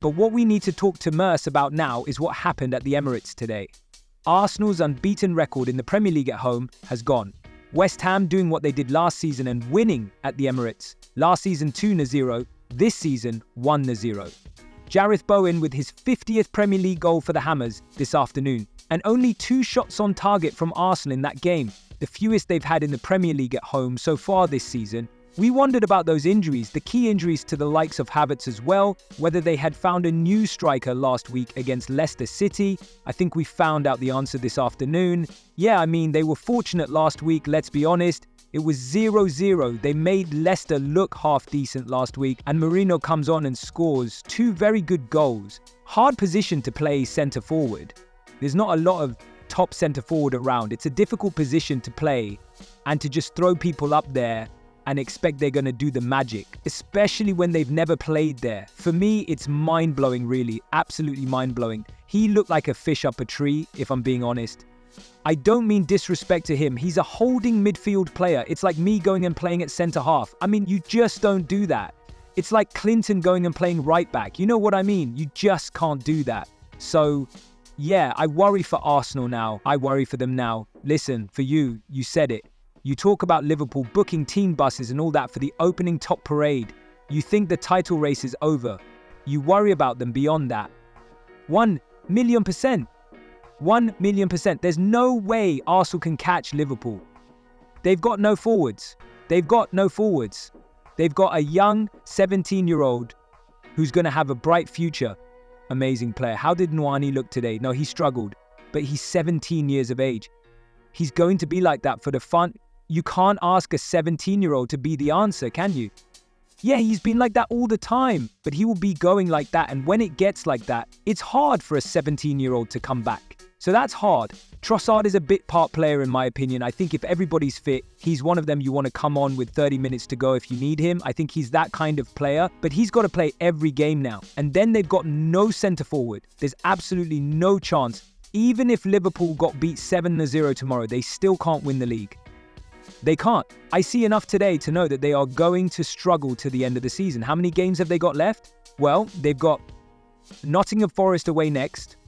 But what we need to talk to Merce about now is what happened at the Emirates today. Arsenal's unbeaten record in the Premier League at home has gone. West Ham doing what they did last season and winning at the Emirates. Last season 2-0, this season 1-0. Jareth Bowen with his 50th Premier League goal for the Hammers this afternoon. And only 2 shots on target from Arsenal in that game, the fewest they've had in the Premier League at home so far this season. We wondered about those injuries, the key injuries to the likes of Havertz as well, whether they had found a new striker last week against Leicester City. I think we found out the answer this afternoon. Yeah, I mean, they were fortunate last week, let's be honest. It was 0-0. They made Leicester look half decent last week, and Mourinho comes on and scores 2 very good goals. Hard position to play centre forward. There's not a lot of top centre forward around. It's a difficult position to play and to just throw people up there and expect they're going to do the magic, especially when they've never played there. For me, it's mind-blowing, really. Absolutely mind-blowing. He looked like a fish up a tree, if I'm being honest. I don't mean disrespect to him. He's a holding midfield player. It's like me going and playing at centre-half. I mean, you just don't do that. It's like Clinton going and playing right-back. You know what I mean? You just can't do that. So, yeah, I worry for Arsenal now. I worry for them now. Listen, for you said it. You talk about Liverpool booking team buses and all that for the opening top parade. You think the title race is over. You worry about them beyond that. 1,000,000%. 1,000,000%. There's no way Arsenal can catch Liverpool. They've got no forwards. They've got a young 17-year-old who's going to have a bright future. Amazing player. How did Nwani look today? No, he struggled, but he's 17 years of age. He's going to be like that for the fun. You can't ask a 17-year-old to be the answer, can you? Yeah, he's been like that all the time, but he will be going like that. And when it gets like that, it's hard for a 17-year-old to come back. So that's hard. Trossard is a bit part player in my opinion. I think if everybody's fit, he's one of them you want to come on with 30 minutes to go if you need him. I think he's that kind of player, but he's got to play every game now. And then they've got no centre forward. There's absolutely no chance. Even if Liverpool got beat 7-0 tomorrow, they still can't win the league. They can't. I see enough today to know that they are going to struggle to the end of the season. How many games have they got left? Well, they've got Nottingham Forest away next,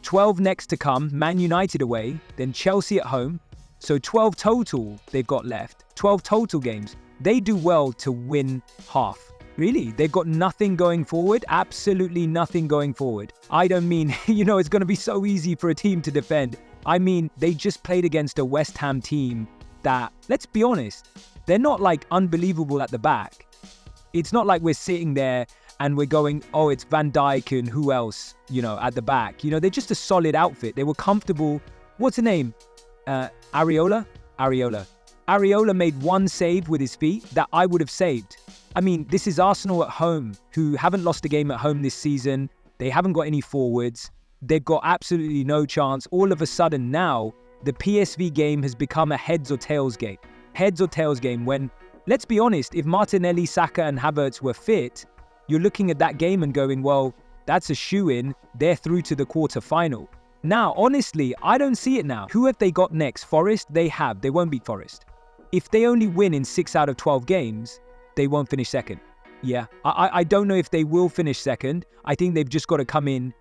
12 next to come, Man United away, then Chelsea at home. So 12 total they've got left. 12 total games. They do well to win half. Really, they've got nothing going forward, absolutely nothing going forward. I don't mean, it's going to be so easy for a team to defend. I mean, they just played against a West Ham team that, let's be honest, they're not like unbelievable at the back. It's not like we're sitting there and we're going, oh, it's Van Dijk and who else, at the back. They're just a solid outfit. They were comfortable. What's the name? Areola? Areola made one save with his feet that I would have saved. I mean, this is Arsenal at home, who haven't lost a game at home this season. They haven't got any forwards. They've got absolutely no chance. All of a sudden now, the PSV game has become a heads or tails game. Heads or tails game when, let's be honest, if Martinelli, Saka and Havertz were fit, you're looking at that game and going, well, that's a shoo-in. They're through to the quarter-final. Now, honestly, I don't see it now. Who have they got next? Forest? They have. They won't beat Forest. If they only win in 6 out of 12 games, they won't finish second. Yeah, I don't know if they will finish second. I think they've just got to come in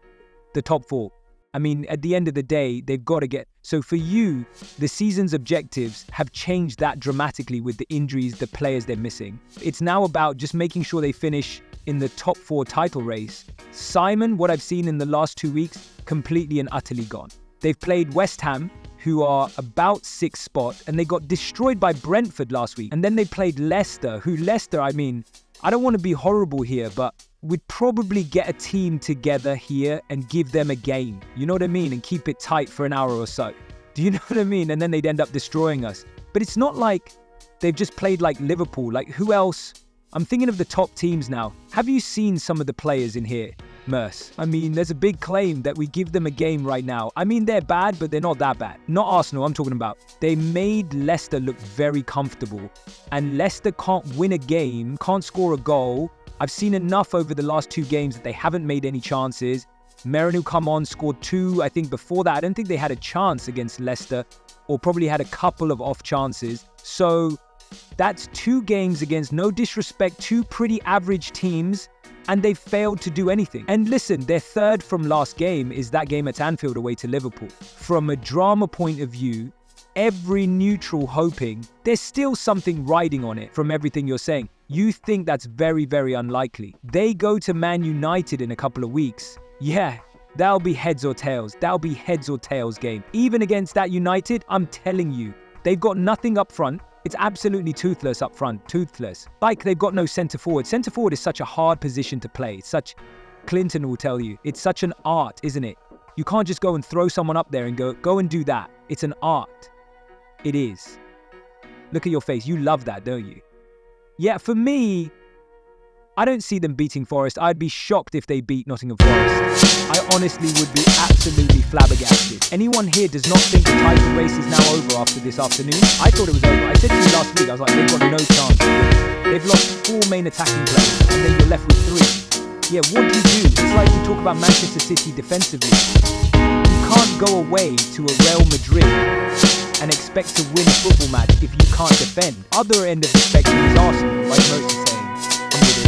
the top 4. I mean, at the end of the day, they've got to get... So for you, the season's objectives have changed that dramatically with the injuries, the players they're missing. It's now about just making sure they finish in the top 4 title race. Simon, what I've seen in the last 2 weeks, completely and utterly gone. They've played West Ham, who are about 6th spot, and they got destroyed by Brentford last week. And then they played Leicester, I mean, I don't want to be horrible here, but we'd probably get a team together here and give them a game. You know what I mean? And keep it tight for an hour or so. Do you know what I mean? And then they'd end up destroying us. But it's not like they've just played like Liverpool. Like, who else? I'm thinking of the top teams now. Have you seen some of the players in here, Merce? I mean, there's a big claim that we give them a game right now. I mean, they're bad, but they're not that bad. Not Arsenal, I'm talking about. They made Leicester look very comfortable. And Leicester can't win a game, can't score a goal. I've seen enough over the last 2 games that they haven't made any chances. Merinu come on, scored 2. I think before that, I don't think they had a chance against Leicester, or probably had a couple of off chances. So That's 2 games against, no disrespect, 2 pretty average teams, and they've failed to do anything. And listen, their third from last game is that game at Anfield away to Liverpool. From a drama point of view, every neutral hoping there's still something riding on it from everything you're saying. You think that's very, very unlikely. They go to Man United in a couple of weeks. Yeah, that'll be heads or tails. That'll be heads or tails game. Even against that United, I'm telling you, they've got nothing up front. It's absolutely toothless up front, toothless. Like, they've got no centre forward. Centre forward is such a hard position to play. Clinton will tell you, it's such an art, isn't it? You can't just go and throw someone up there and go and do that. It's an art. It is. Look at your face. You love that, don't you? Yeah, for me, I don't see them beating Forest. I'd be shocked if they beat Nottingham Forest. I honestly would be absolutely flabbergasted. Anyone here does not think the title race is now over after this afternoon? I thought it was over. I said to you last week, I was like, they've got no chance. They've lost 4 main attacking players, and then you're left with 3. Yeah, what do you do? It's like you talk about Manchester City defensively. You can't go away to a Real Madrid and expect to win a football match if you can't defend. Other end of the spectrum is Arsenal, like most are saying.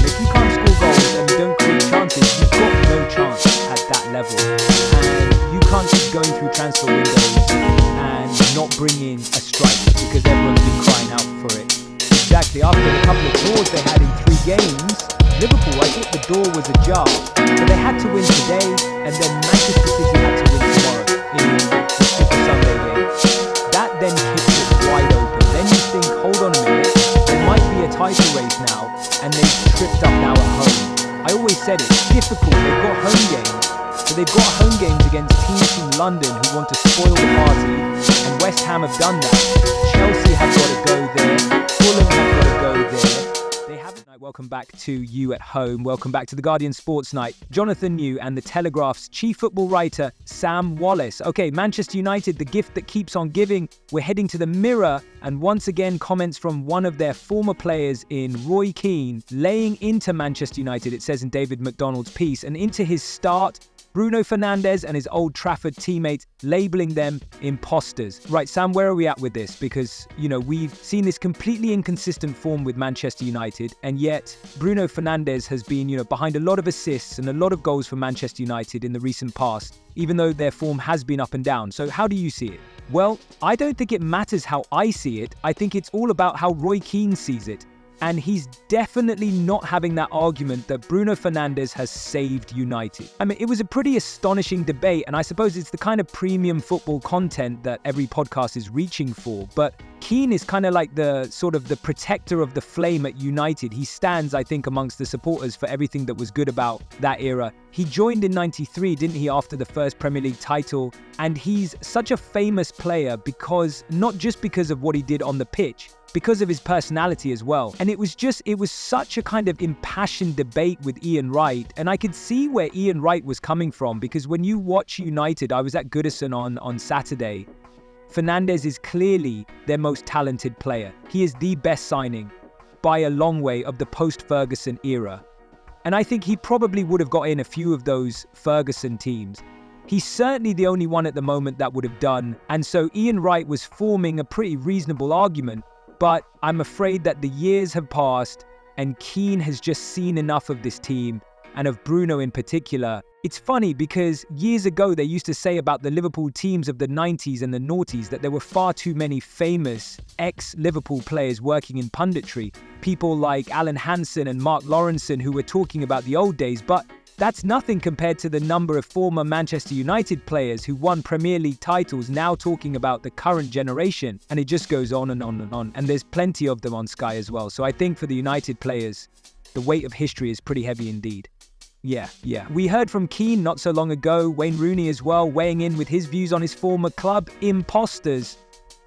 If you can't score goals and you don't create chances, you've got no chance at that level. And you can't keep going through transfer windows and not bring in a striker because everyone's been crying out for it. Exactly, after a couple of draws they had in 3 games, Liverpool, I thought the door was ajar. But they had to win today, and then Manchester City had to win tomorrow in the Super Sunday game. That then kicks it wide open. Then you think, hold on a minute, there might be a title race now, and they've tripped up now at home. I always said it's difficult. They've got home games, but they've got home games against teams from London who want to spoil the party, and West Ham have done that. Chelsea have got to go there. Fulham have got to go there. They haven't. Welcome back to You at Home. Welcome back to the Guardian Sports Night. Jonathan New and the Telegraph's chief football writer, Sam Wallace. Okay, Manchester United, the gift that keeps on giving. We're heading to the Mirror, and once again, comments from one of their former players in Roy Keane, laying into Manchester United, it says in David McDonald's piece, and into his start, Bruno Fernandes and his Old Trafford teammates labelling them imposters. Right, Sam, where are we at with this? Because, we've seen this completely inconsistent form with Manchester United, and yet Bruno Fernandes has been, behind a lot of assists and a lot of goals for Manchester United in the recent past, even though their form has been up and down. So how do you see it? Well, I don't think it matters how I see it. I think it's all about how Roy Keane sees it. And he's definitely not having that argument that Bruno Fernandes has saved United. I mean, it was a pretty astonishing debate, and I suppose it's the kind of premium football content that every podcast is reaching for. But Keane is kind of like the protector of the flame at United. He stands, I think, amongst the supporters for everything that was good about that era. He joined in '93, didn't he, after the first Premier League title? And he's such a famous player because, not just because of what he did on the pitch, because of his personality as well. And it was such a kind of impassioned debate with Ian Wright. And I could see where Ian Wright was coming from, because when you watch United, I was at Goodison on Saturday, Fernandes is clearly their most talented player. He is the best signing by a long way of the post-Ferguson era. And I think he probably would have got in a few of those Ferguson teams. He's certainly the only one at the moment that would have done. And so Ian Wright was forming a pretty reasonable argument. But I'm afraid that the years have passed and Keane has just seen enough of this team, and of Bruno in particular. It's funny because years ago they used to say about the Liverpool teams of the 90s and the noughties that there were far too many famous ex-Liverpool players working in punditry. People like Alan Hansen and Mark Lawrenson who were talking about the old days, but that's nothing compared to the number of former Manchester United players who won Premier League titles now talking about the current generation. And it just goes on and on and on. And there's plenty of them on Sky as well. So I think for the United players, the weight of history is pretty heavy indeed. Yeah. We heard from Keane not so long ago, Wayne Rooney as well, weighing in with his views on his former club. Imposters.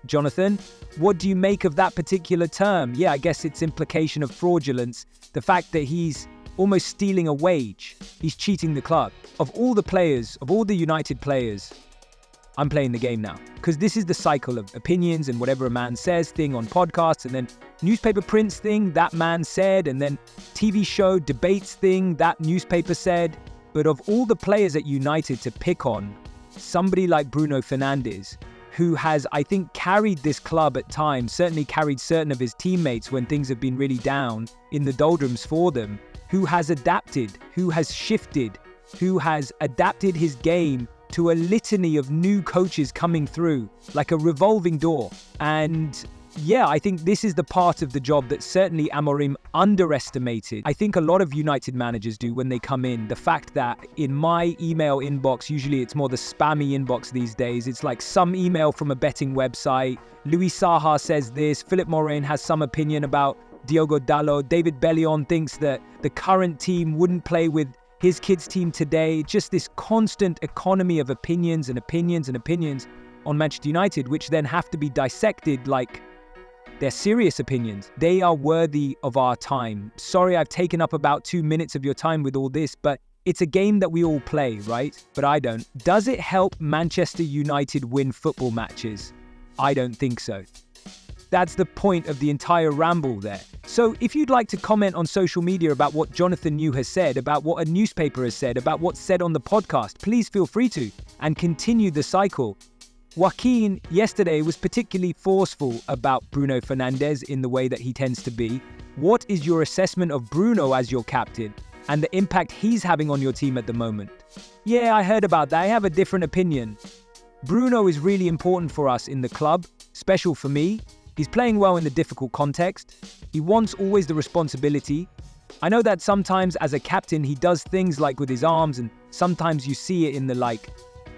Jonathan, what do you make of that particular term? Yeah, I guess it's implication of fraudulence. The fact that he's almost stealing a wage. He's cheating the club. Of all the players, of all the United players, I'm playing the game now. Because this is the cycle of opinions and whatever a man says thing on podcasts, and then newspaper prints thing, that man said, and then TV show debates thing, that newspaper said. But of all the players at United to pick on, somebody like Bruno Fernandes, who has, I think, carried this club at times, certainly carried certain of his teammates when things have been really down in the doldrums for them, who has adapted, who has shifted, who has adapted his game to a litany of new coaches coming through, like a revolving door. And yeah, I think this is the part of the job that certainly Amorim underestimated. I think a lot of United managers do when they come in. The fact that in my email inbox, usually it's more the spammy inbox these days, it's like some email from a betting website. Luis Saha says this, Philip Morin has some opinion about Diogo Dalot, David Bellion thinks that the current team wouldn't play with his kids' team today. Just this constant economy of opinions and opinions and opinions on Manchester United, which then have to be dissected like they're serious opinions. They are worthy of our time. Sorry, I've taken up about 2 minutes of your time with all this, but it's a game that we all play, right? But I don't. Does it help Manchester United win football matches? I don't think so. That's the point of the entire ramble there. So if you'd like to comment on social media about what Jonathan New has said, about what a newspaper has said, about what's said on the podcast, please feel free to, and continue the cycle. Joaquin yesterday was particularly forceful about Bruno Fernandes in the way that he tends to be. What is your assessment of Bruno as your captain and the impact he's having on your team at the moment? Yeah, I heard about that. I have a different opinion. Bruno is really important for us in the club, special for me. He's playing well in the difficult context. He wants always the responsibility. I know that sometimes as a captain, he does things like with his arms, and sometimes you see it in the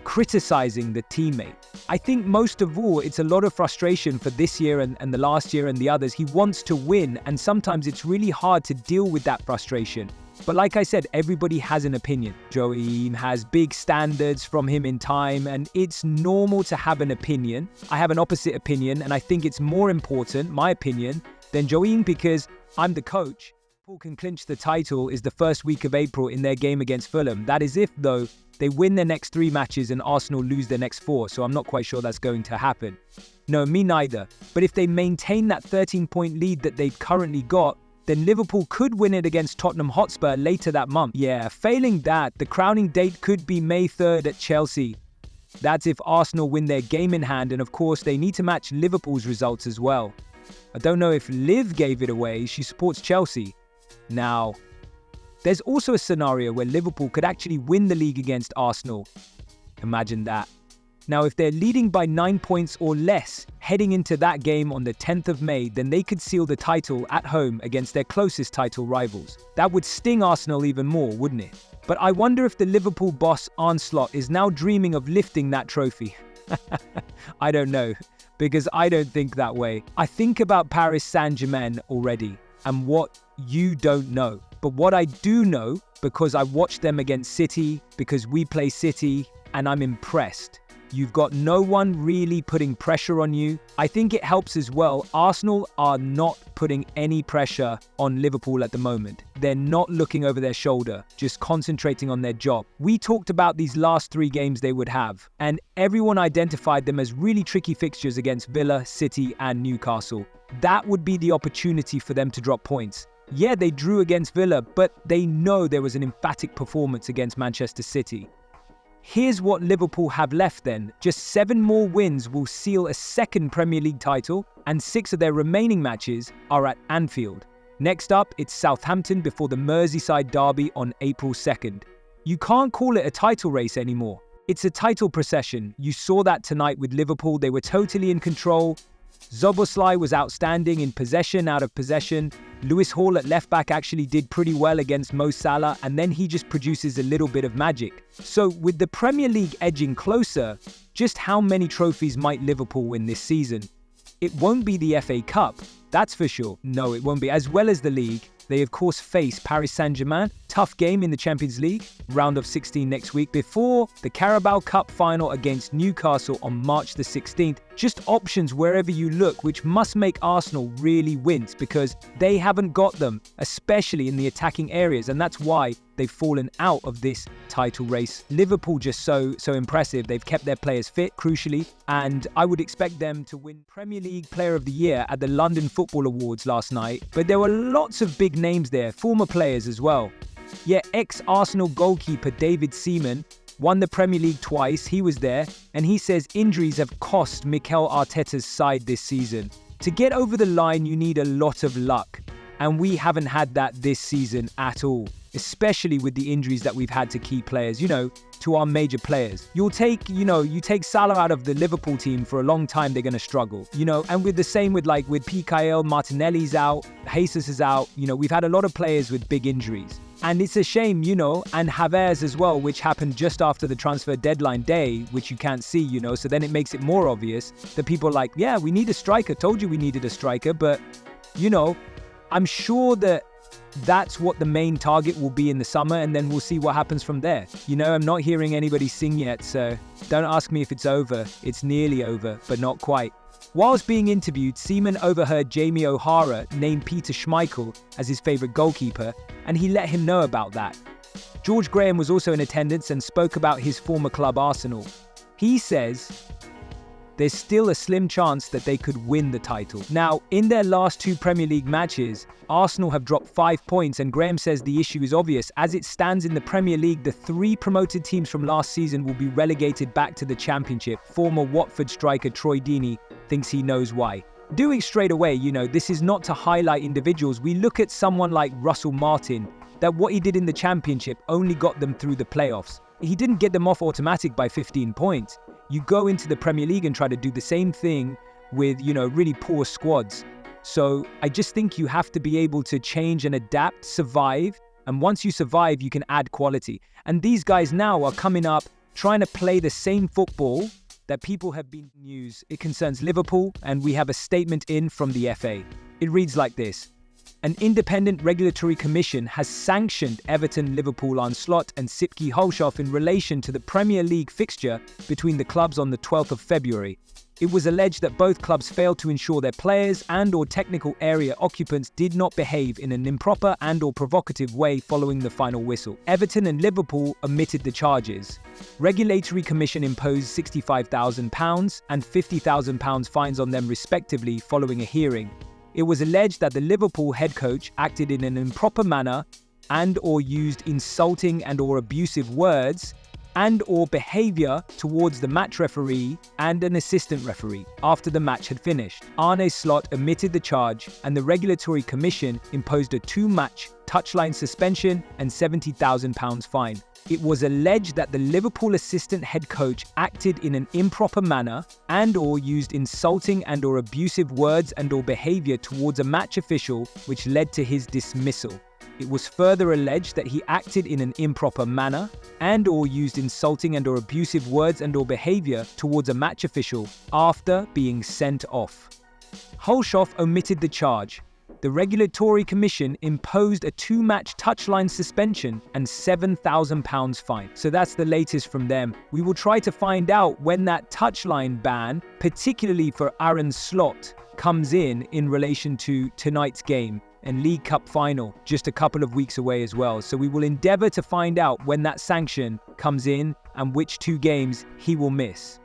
criticizing the teammate. I think most of all, it's a lot of frustration for this year and the last year and the others. He wants to win, and sometimes it's really hard to deal with that frustration. But like I said, everybody has an opinion. Joachim has big standards from him in time, and it's normal to have an opinion. I have an opposite opinion, and I think it's more important, my opinion, than Joachim because I'm the coach. Liverpool can clinch the title is the first week of April in their game against Fulham. That is if, though, they win their next 3 matches and Arsenal lose their next 4, so I'm not quite sure that's going to happen. No, me neither. But if they maintain that 13-point lead that they've currently got, then Liverpool could win it against Tottenham Hotspur later that month. Yeah, failing that, the crowning date could be May 3rd at Chelsea. That's if Arsenal win their game in hand, and of course they need to match Liverpool's results as well. I don't know if Liv gave it away, she supports Chelsea. Now, there's also a scenario where Liverpool could actually win the league against Arsenal. Imagine that. Now, if they're leading by 9 points or less heading into that game on the 10th of May, then they could seal the title at home against their closest title rivals. That would sting Arsenal even more, wouldn't it? But I wonder if the Liverpool boss Arne Slot is now dreaming of lifting that trophy. I don't know, because I don't think that way. I think about Paris Saint-Germain already, and what you don't know. But what I do know, because I watched them against City, because we play City, and I'm impressed. You've got no one really putting pressure on you. I think it helps as well. Arsenal are not putting any pressure on Liverpool at the moment. They're not looking over their shoulder, just concentrating on their job. We talked about these last 3 games they would have, and everyone identified them as really tricky fixtures against Villa, City, and Newcastle. That would be the opportunity for them to drop points. Yeah, they drew against Villa, but they know there was an emphatic performance against Manchester City. Here's what Liverpool have left then. Just 7 more wins will seal a 2nd Premier League title, and 6 of their remaining matches are at Anfield. Next up, it's Southampton before the Merseyside derby on April 2nd. You can't call it a title race anymore. It's a title procession. You saw that tonight with Liverpool. They were totally in control. Szoboszlai was outstanding in possession, out of possession. Lewis Hall at left back actually did pretty well against Mo Salah, and then he just produces a little bit of magic. So with the Premier League edging closer, just how many trophies might Liverpool win this season? It won't be the FA Cup, that's for sure. No, it won't be. As well as the league, they of course face Paris Saint-Germain. Tough game in the Champions League, round of 16 next week, before the Carabao Cup final against Newcastle on March the 16th. Just options wherever you look, which must make Arsenal really wince because they haven't got them, especially in the attacking areas, and that's why they've fallen out of this title race. Liverpool just so impressive. They've kept their players fit, crucially, and I would expect them to win Premier League Player of the Year at the London Football Awards last night, but there were lots of big names there, former players as well. Yeah, ex-Arsenal goalkeeper David Seaman won the Premier League twice, he was there, and he says injuries have cost Mikel Arteta's side this season. To get over the line, you need a lot of luck, and we haven't had that this season at all, especially with the injuries that we've had to key players, to our major players. You take Salah out of the Liverpool team for a long time, they're going to struggle, and with the same with PKL, Martinelli's out, Jesus is out, we've had a lot of players with big injuries. And it's a shame, and Havertz as well, which happened just after the transfer deadline day, which you can't see, so then it makes it more obvious that people are like, yeah, we need a striker, told you we needed a striker, but, I'm sure that that's what the main target will be in the summer, and then we'll see what happens from there. I'm not hearing anybody sing yet, so don't ask me if it's over. It's nearly over, but not quite. Whilst being interviewed, Seaman overheard Jamie O'Hara name Peter Schmeichel as his favourite goalkeeper, and he let him know about that. George Graham was also in attendance and spoke about his former club Arsenal. He says there's still a slim chance that they could win the title. Now, in their last 2 Premier League matches, Arsenal have dropped 5 points, and Graham says the issue is obvious. As it stands in the Premier League, the 3 promoted teams from last season will be relegated back to the Championship. Former Watford striker Troy Deeney thinks he knows why. Doing straight away, this is not to highlight individuals. We look at someone like Russell Martin, that what he did in the Championship only got them through the playoffs. He didn't get them off automatic by 15 points. You go into the Premier League and try to do the same thing with, really poor squads. So I just think you have to be able to change and adapt, survive. And once you survive, you can add quality. And these guys now are coming up, trying to play the same football that people have been news. It concerns Liverpool, and we have a statement in from the FA. It reads like this. An independent regulatory commission has sanctioned Everton-Liverpool onslaught and Sipke Holshoff in relation to the Premier League fixture between the clubs on the 12th of February. It was alleged that both clubs failed to ensure their players and/or technical area occupants did not behave in an improper and/or provocative way following the final whistle. Everton and Liverpool omitted the charges. Regulatory Commission imposed £65,000 and £50,000 fines on them respectively following a hearing. It was alleged that the Liverpool head coach acted in an improper manner and/or used insulting and/or abusive words and/or behaviour towards the match referee and an assistant referee after the match had finished. Arne Slot omitted the charge, and the Regulatory Commission imposed a 2-match touchline suspension and £70,000 fine. It was alleged that the Liverpool assistant head coach acted in an improper manner and/or used insulting and/or abusive words and/or behaviour towards a match official, which led to his dismissal. It was further alleged that he acted in an improper manner and/or used insulting and/or abusive words and/or behaviour towards a match official after being sent off. Holshoff omitted the charge. The Regulatory Commission imposed a 2-match touchline suspension and £7,000 fine. So that's the latest from them. We will try to find out when that touchline ban, particularly for Aaron Slot, comes in relation to tonight's game and League Cup final, just a couple of weeks away as well. So we will endeavour to find out when that sanction comes in and which 2 games he will miss.